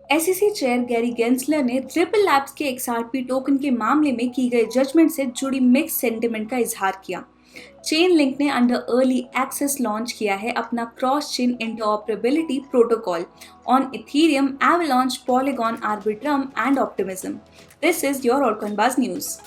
SEC chair Gary Gensler ने ripple labs के XRP token के मामले में की गई जजमेंट से जुड़ी मिक्स सेंटिमेंट का इजहार किया। चेन लिंक ने अंडर अर्ली एक्सेस लॉन्च किया है अपना cross chain interoperability protocol on Ethereum, Avalanche, Polygon, Arbitrum and Optimism. This is your Altcoin Buzz news.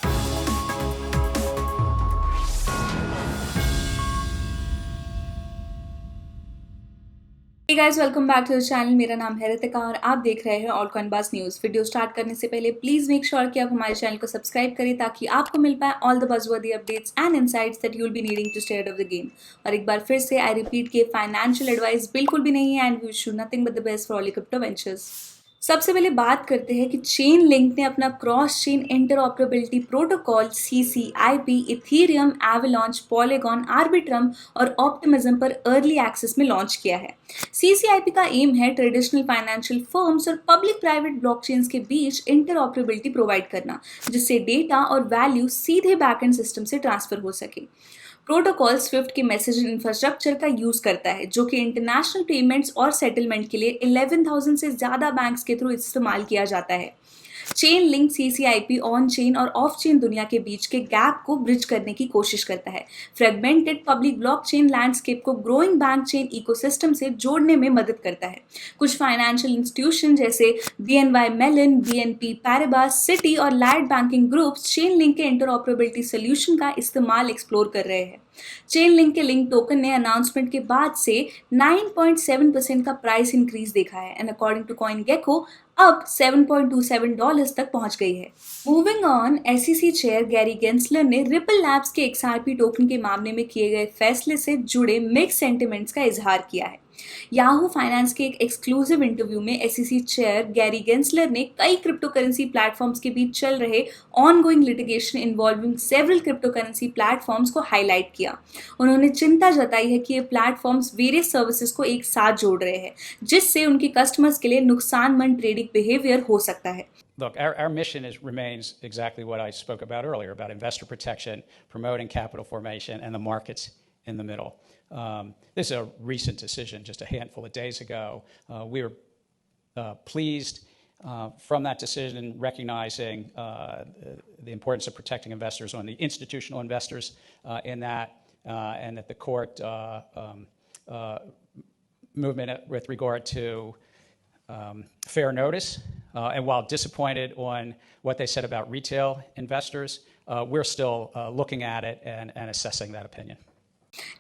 Hey guys, welcome back to the channel। मेरा नाम है रितिका और आप देख रहे हैं ऑल्कनबाज न्यूज़। वीडियो स्टार्ट करने से पहले प्लीज़ मेक श्योर कि आप हमारे चैनल को सब्सक्राइब करें ताकि आपको मिल पाए all the buzzworthy updates and insights that you will be needing to stay ahead of the game. और एक बार फिर से आई रिपीट कि फाइनेंशियल एडवाइस बिल्कुल भी नहीं है and we wish you nothing but the best for all your crypto ventures. सबसे पहले बात करते हैं कि चेन लिंक ने अपना cross chain interoperability protocol CCIP Ethereum, Avalanche, Polygon, Arbitrum और ऑप्टिमिज्म पर अर्ली एक्सेस में लॉन्च किया है। CCIP का एम है ट्रेडिशनल फाइनेंशियल फर्म्स और पब्लिक प्राइवेट ब्लॉकचेन्स के बीच इंटरऑपरेबिलिटी प्रोवाइड करना, जिससे डेटा और वैल्यू सीधे बैकएंड सिस्टम से ट्रांसफर हो सके। प्रोटोकॉल स्विफ्ट के मैसेजिंग इंफ्रास्ट्रक्चर का यूज करता है, जो कि इंटरनेशनल पेमेंट्स और सेटलमेंट के लिए 11,000 से ज्यादा बैंक्स के थ्रू इस्तेमाल किया जाता है। Chain link CCIP on chain और ऑफ चेन दुनिया के बीच के गैप को ब्रिज करने की कोशिश करता है। फ्रेगमेंटेड पब्लिक ब्लॉकचेन लैंडस्केप को ग्रोइंग बैंक चेन इकोसिस्टम से जोड़ने में मदद करता है। कुछ फाइनेंशियल इंस्टीट्यूशन जैसे BNY Mellon, BNP Paribas, Citi और light banking groups Chainlink के इंटरऑपरेबिलिटी सोल्यूशन का इस्तेमाल एक्सप्लोर कर रहे हैं। चेन लिंक के लिंक टोकन ने अनाउंसमेंट के बाद से 9.7% का प्राइस इंक्रीज देखा है एंड अकॉर्डिंग टू CoinGecko अब $7.27 तक पहुंच गई है। Moving on, SEC chair Gary Gensler ने रिपल लैब्स के XRP टोकन के मामले में किए गए फैसले से जुड़े मिक्स सेंटिमेंट्स का इजहार किया है। याहू फाइनेंस के एक एक्सक्लूसिव इंटरव्यू में SEC चेयर गैरी गेंसलर ने कई क्रिप्टो करेंसी प्लेटफॉर्म्स के बीच चल रहे ongoing litigation involving several crypto currency platforms को हाईलाइट किया। उन्होंने चिंता जताई है कि ये प्लेटफॉर्म्स वेरियस सर्विसेज को एक साथ जोड़ रहे हैं, जिससे उनके कस्टमर्स के लिए नुकसानमंद ट्रेडिंग बिहेवियर हो सकता है। Look, our mission remains exactly what I spoke about earlier, about investor protection, promoting capital formation, and the markets in the middle. This is a recent decision, just a handful of days ago. We were pleased from that decision, recognizing the importance of protecting investors on the institutional investors in that, and that the court movement with regard to fair notice. And while disappointed on what they said about retail investors, we're still looking at it and assessing that opinion.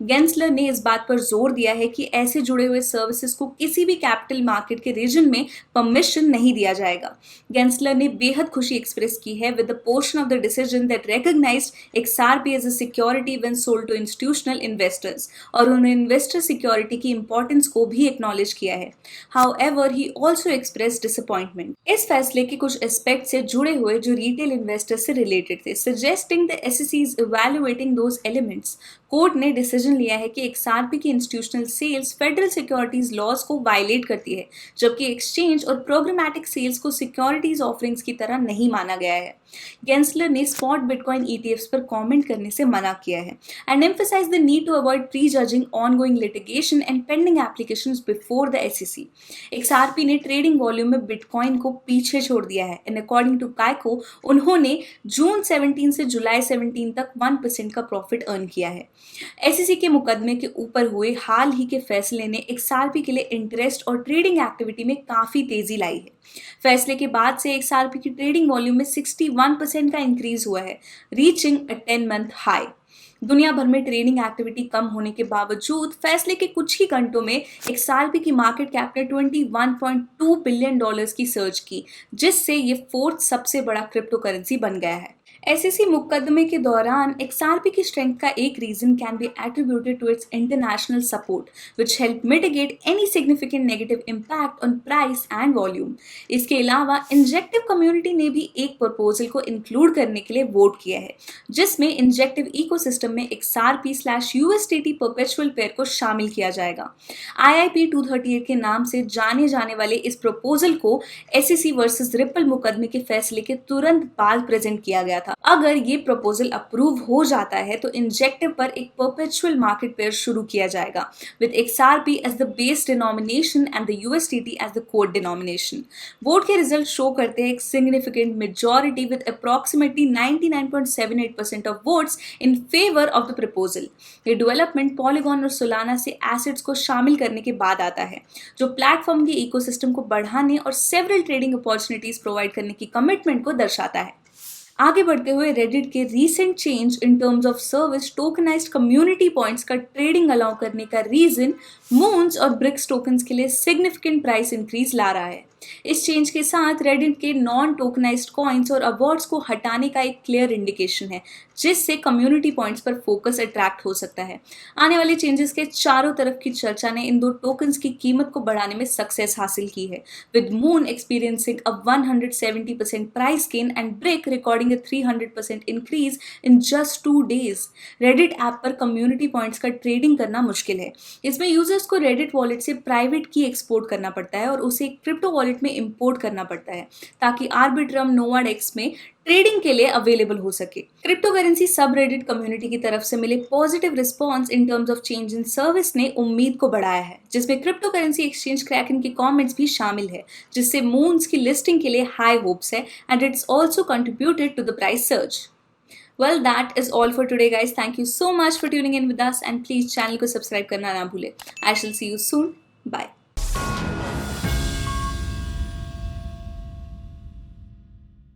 Gensler ने इस बात पर जोर दिया है कि ऐसे जुड़े हुए सर्विसेज को किसी भी कैपिटल मार्केट के रीजन में परमिशन नहीं दिया जाएगा। गेंसलर ने बेहद खुशी एक्सप्रेस की है with the portion of the decision that recognized XRP as a security when sold to institutional investors, और उन्होंने इन्वेस्टर सिक्योरिटी की इंपॉर्टेंस को भी एक्नॉलेज किया है। However, he also express disappointment इस फैसले के कुछ एस्पेक्ट से जुड़े हुए जो रिटेल इन्वेस्टर्स से रिलेटेड थे, suggesting the SEC is evaluating those elements. Court ने डिसीजन लिया है कि XRP की institutional sales federal securities laws को वायलेट करती है, जबकि एक्सचेंज और प्रोग्रामेटिक सेल्स को सिक्योरिटीज ऑफरिंग्स की तरह नहीं माना गया है। गेंसलर ने स्पॉट बिटकॉइन ETFs पर कमेंट करने से मना किया है and emphasize the need to avoid prejudging ongoing litigation and pending applications before the SEC। XRP ने ट्रेडिंग वॉल्यूम में बिटकॉइन को पीछे छोड़ दिया है एंड अकॉर्डिंग टू काइको उन्होंने जून 17 से जुलाई 17 तक 1% का प्रॉफिट अर्न किया है। SEC के मुकदमे के ऊपर हुए हाल ही के फैसले ने XRP के लिए इंटरेस्ट और ट्रेडिंग एक्टिविटी में काफी तेजी लाई है। फैसले के बाद से XRP की ट्रेडिंग वॉल्यूम में 61% का इंक्रीज हुआ है, रीचिंग अ 10-month हाई। दुनिया भर में ट्रेडिंग एक्टिविटी कम होने के बावजूद फैसले के कुछ ही घंटों में XRP की मार्केट कैप ने $21.2 बिलियन की सर्ज की, जिससे ये फोर्थ सबसे बड़ा क्रिप्टो करेंसी बन गया है। SEC मुकदमे के दौरान XRP की स्ट्रेंथ का एक reason can be attributed to its international support which help mitigate any significant negative impact on price and volume. इसके अलावा इंजेक्टिव कम्युनिटी ने भी एक प्रपोजल को इंक्लूड करने के लिए वोट किया है, जिसमें इंजेक्टिव इकोसिस्टम में XRP/USDT परपेचुअल पेयर को शामिल किया जाएगा। IIP 238 के नाम से जाने जाने वाले इस प्रपोजल को SEC वर्सेस रिपल मुकदमे के फैसले के तुरंत बाद प्रेजेंट किया गया था था। अगर ये प्रपोजल अप्रूव हो जाता है तो इंजेक्टिव पर एक परपेचुअल मार्केट पेयर शुरू किया जाएगा with XRP as the base denomination and the USDT as the code denomination. Vote के रिजल्ट शो करते हैं एक significant majority with approximately 99.78% of votes in favour of the proposal. ये डेवलपमेंट पॉलीगॉन और Solana से एसेट्स को शामिल करने के बाद आता है, जो प्लेटफॉर्म के इकोसिस्टम को बढ़ाने और सेवरल ट्रेडिंग अपॉर्चुनिटीज प्रोवाइड करने की कमिटमेंट को दर्शाता है। आगे बढ़ते हुए रेडिट के recent change in terms of service tokenized community points का ट्रेडिंग अलाउ करने का रीजन मून्स और ब्रिक्स टोकन्स के लिए सिग्निफिकेंट प्राइस इंक्रीज ला रहा है। इस चेंज के साथ रेडिट के नॉन टोकनाइज्ड कॉइन्स और अवार्ड्स को हटाने का एक क्लियर इंडिकेशन है, जिससे कम्युनिटी पॉइंट्स पर फोकस अट्रैक्ट हो सकता है। आने वाले चेंजेस के चारों तरफ की चर्चा ने इन दो टोकन्स की कीमत को बढ़ाने में सक्सेस हासिल की है, with moon experiencing a 170% price gain and brick recording a 300% increase in just 2 days। Reddit app पर कम्युनिटी पॉइंट्स का ट्रेडिंग करना मुश्किल है। इसमें यूजर्स को रेडिट वॉलेट से प्राइवेट की एक्सपोर्ट करना पड़ता है और उसे क्रिप्टो वॉलेट में इंपोर्ट करना पड़ता है, ताकि आर्बिट्रम नोवाडेक्स में ट्रेडिंग के लिए अवेलेबल हो सके। Cryptocurrency subreddit community की तरफ से मिले positive response in terms of change in service ने उम्मीद को बढ़ाया है, जिसमें क्रिप्टो करेंसी एक्सचेंज क्रैकन के कमेंट्स भी शामिल है, जिससे मून्स की लिस्टिंग के लिए हाई होप्स है and it's also contributed to the price surge. Well, that is all for today, guys. Thank you so much for tuning in with us, and please channel को subscribe करना ना भूले। I shall see you soon. Bye.